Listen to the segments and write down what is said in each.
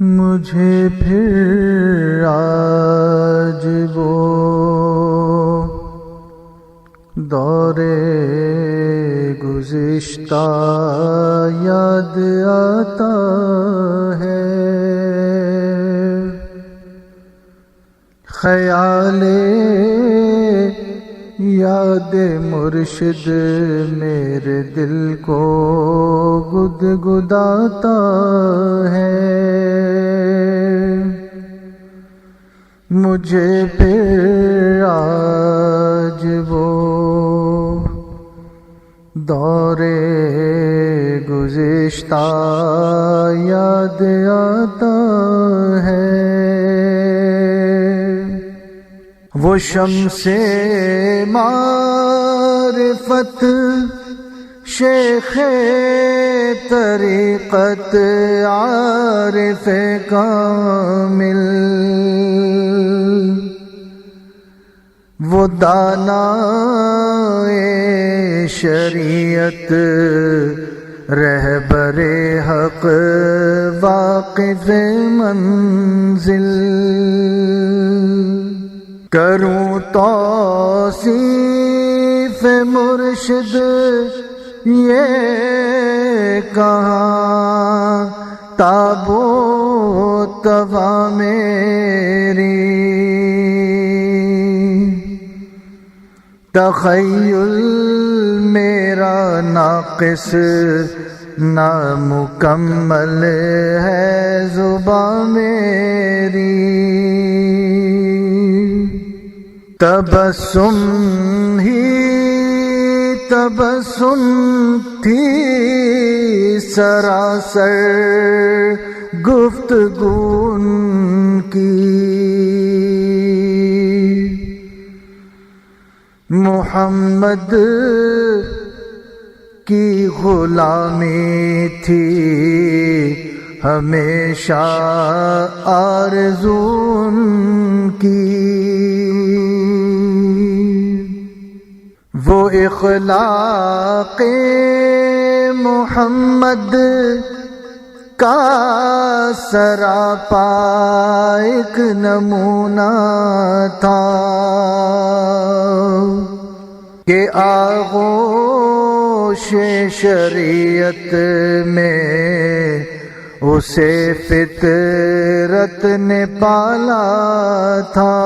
مجھے پھر آج وہ دور گزشتہ یاد آتا ہے، خیال یاد مرشد میرے دل کو گدگداتا ہے۔ مجھے پھر آج وہ دور گزشتہ یاد آتا ہے، وہ شمس معرفت شیخ طریقت عارف کامل، وہ دانائے شریعت رہبر حق واقف منزل، کروں توصیف مرشد یہ کہاں تاب و توا میری، تخیل میرا ناقص نامکمل ہے زبان میری، تبسم ہی تبسم تھی سراسر گفتگو ان کی، محمد کی غلامی تھی ہمیشہ آرزو ان کی، وہ اخلاق محمد کا سراپا ایک نمونہ تھا کہ آغوش شریعت میں اسے فطرت نے پالا تھا،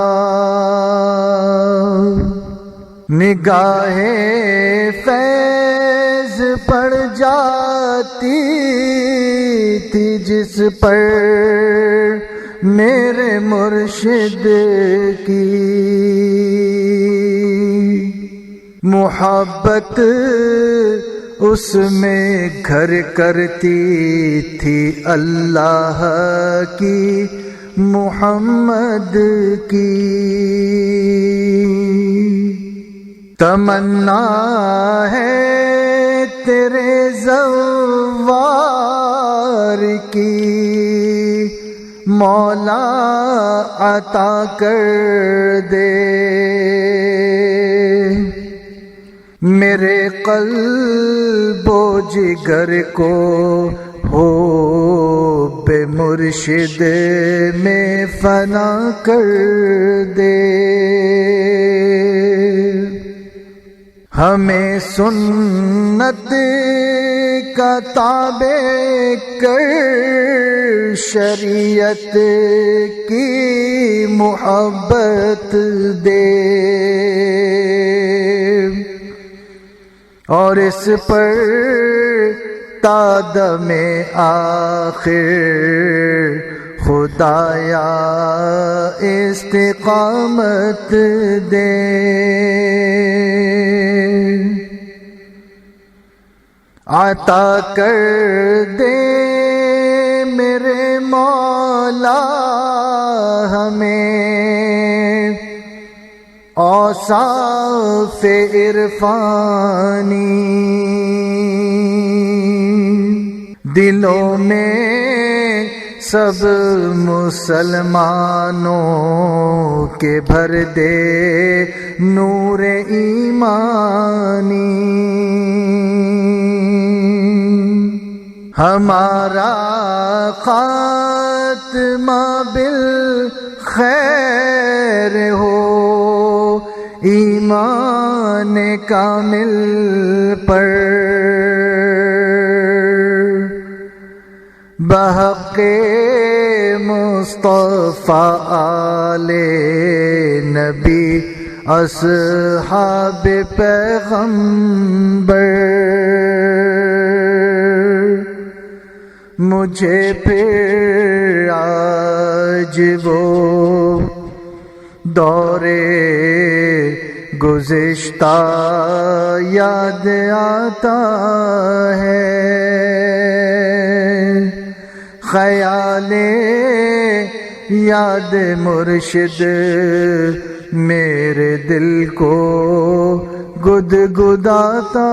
نگاہ فیض پڑ جاتی تھی جس پر میرے مرشد کی، محبت اس میں گھر کرتی تھی اللہ کی محمد کی، تمنا ہے تیرے زوار کی مولا عطا کر دے، میرے قلب و جگر کو ہو بے مرشد میں فنا کر دے، ہمیں سنت کا تابع کر شریعت کی محبت دے، اور اس پر تا دم آخر خدایا استقامت دے، عطا کر دے میرے مولا ہمیں اوصاف عرفانی، دلوں میں سب مسلمانوں کے بھر دے نور ایمانی، ہمارا خالق خاتمہ بالخیر ہو ایمان کامل پر بحق مصطفیٰ آل نبی اصحاب پیغمبر مجھے پھر آج وہ دور گزشتہ یاد آتا ہے خیال یاد مرشد میرے دل کو گدگداتا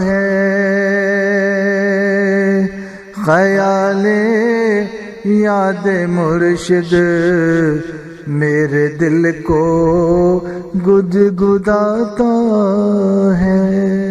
ہے خیال یاد مرشد میرے دل کو گدگداتا ہے